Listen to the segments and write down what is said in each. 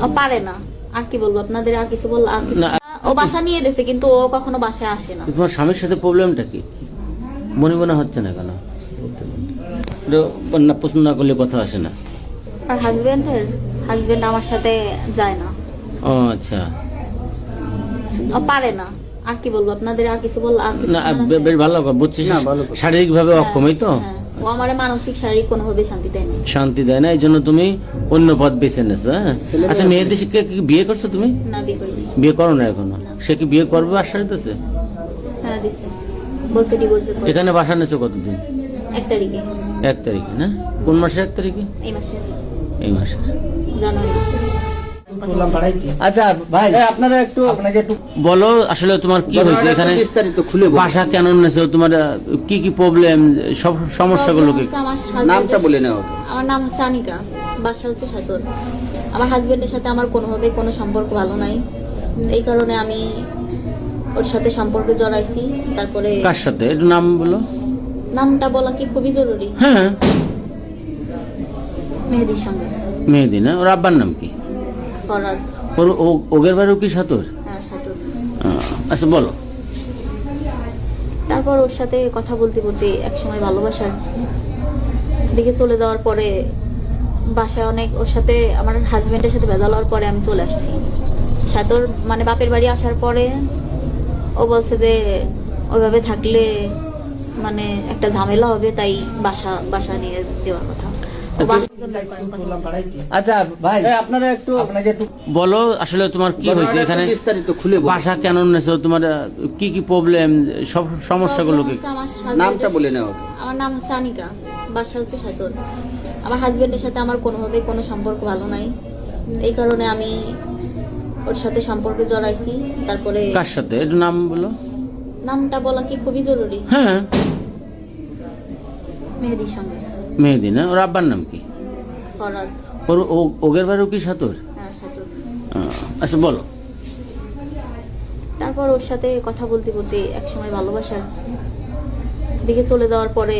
ও পারে না। আর কি বলবো আপনাদের, আর কিছু বল, আর কিছু ও বাসা নিয়ে গেছে কিন্তু ও কখনো বাসায় আসে না। তোমার স্বামীর সাথে প্রবলেমটা কি? মনে মনে হচ্ছে না কেন? না পছন্দ না করলে কথা আসে না। আর হাজবেন্ড আমার সাথে যায় না। ও আচ্ছা। ও পারে না। আর কি বলবো আপনাদের, আর কিছু বল, আর কিছু না বেশ ভালো বুঝছিস, শারীরিক ভাবে অক্ষমই তো। ও আমার মানসিক শারীরিক কোনোভাবে শান্তি দেয় না। শান্তি দেয় না, এই জন্য তুমি অন্য পথ বেছে নেছো। হ্যাঁ, আচ্ছা মেয়েদের শিক্ষা কি বিয়ে করছো তুমি? না, বিয়ে করিনি। বিয়ে করো না এখনো? সে কি বিয়ে করবে আশ্বাস দিতেছে? হ্যাঁ দিছে, বলছে ডিভোর্স করবে। এখানে বাসা নেছো কতদিন? 1 তারিখে। 1 তারিখে না? কোন মাসের 1 তারিখে? এই মাসে, এই মাসে, জানুয়ারি মাসে। আচ্ছা ভাই আপনারা আপনাকে একটু বলো আসলে তোমার কি হয়েছে এখানে, বিস্তারিত খুলে বাসা কেন নেছো, তোমার কি কি প্রবলেম, সব সমস্যাগুলো কি? নামটা বলে নাও। আমার নাম হচ্ছে আনিকা, বাসা হচ্ছে সাতর। আমার হাজবেন্ডের সাথে আমার কোনোভাবে কোনো সম্পর্ক ভালো নাই, এই কারণে আমি ওর সাথে সম্পর্কে জড়াইছি। তারপরে কার সাথে একটু নাম বলো। নামটা বলা কি খুবই জরুরি? হ্যাঁ, মেহেদির সঙ্গে। মেহেদি না? ওর আব্বার নাম কি? ফরাদ। ওর ওগের বাড়িও কি সাতর? হ্যাঁ সাতর। আচ্ছা বলো। তারপর ওর সাথে কথা বলতে বলতে একসময় ভালোবাসার দিকে চলে যাওয়ার পরে বাসায় অনেক ওর সাথে আমার হাজবেন্ডের সাথে ভেজাল হওয়ার পরে আমি চলে আসছি সাতর, মানে বাপের বাড়ি আসার পরে ও বলছে যে ওইভাবে থাকলে মানে একটা ঝামেলা হবে, তাই বাসা নিয়ে দেওয়ার কথা। আচ্ছা ভাই আপনারা আপনাকে একটু বলো আসলে তোমার কি হয়েছে এখানে, বিস্তারিত খুলে বাসা কেন নেছো, তোমার কি কি প্রবলেম, সব সমস্যাগুলো কি? নামটা বলে নাও। আমার নাম হচ্ছে আনিকা, বাসা হচ্ছে সাতর। আমার হাজবেন্ডের সাথে আমার কোনোভাবে কোনো সম্পর্ক ভালো নাই, এই কারণে আমি ওর সাথে সম্পর্কে জড়াইছি। তারপরে কার সাথে একটু নাম বলো। নামটা বলা কি খুবই জরুরি? হ্যাঁ, মেহেদির সঙ্গে। মেহেদি না? ওর আব্বার নাম কি? ফরাদ। ওর ওগের বাড়িও কি সাতর? হ্যাঁ সাতর। আচ্ছা বলো। তারপর ওর সাথে কথা বলতে বলতে একসময় ভালোবাসার দিকে চলে যাওয়ার পরে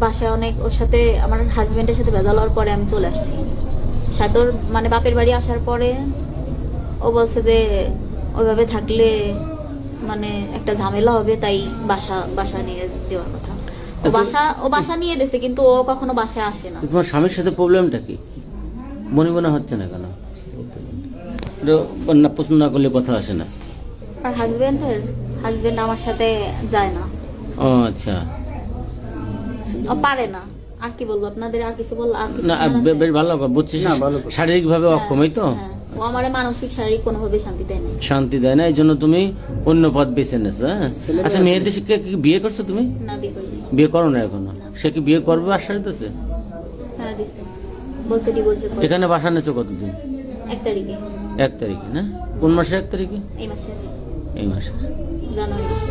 বাসায় অনেক ওর সাথে আমার হাজবেন্ডের সাথে ভেজাল হওয়ার পরে আমি চলে আসছি সাতর, মানে বাপের বাড়ি আসার পরে ও বলছে যে ওইভাবে থাকলে মানে একটা ঝামেলা হবে, তাই বাসা নিয়ে দেওয়ার কথা। ও বাসা নিয়ে গেছে কিন্তু ও কখনো বাসায় আসে না। তোমার স্বামীর সাথে প্রবলেমটা কি? মনে মনে হচ্ছে না কেন? না পছন্দ না করলে কথা আসে না। আর হাজবেন্ড আমার সাথে যায় না। ও আচ্ছা। ও পারে না। আর কি বলবো আপনাদের, আর কিছু বল, আর কিছু না বেশ ভালো বুঝছিস, শারীরিক ভাবে অক্ষমই তো। ও আমার মানসিক শারীরিক কোনোভাবে শান্তি দেয় না। শান্তি দেয় না, এই জন্য তুমি অন্য পথ বেছে নেছো। হ্যাঁ, আচ্ছা মেয়েদের শিক্ষা কি বিয়ে করছো তুমি? না, বিয়ে করিনি। বিয়ে করো না এখনো? সে কি বিয়ে করবে আশ্বাস দিতেছে? হ্যাঁ দিছে, বলছে ডিভোর্স করবে। এখানে বাসা নেছো কতদিন? 1 তারিখে। 1 তারিখে না? কোন মাসের 1 তারিখে? এই মাসে, এই মাসে, জানুয়ারি মাসে।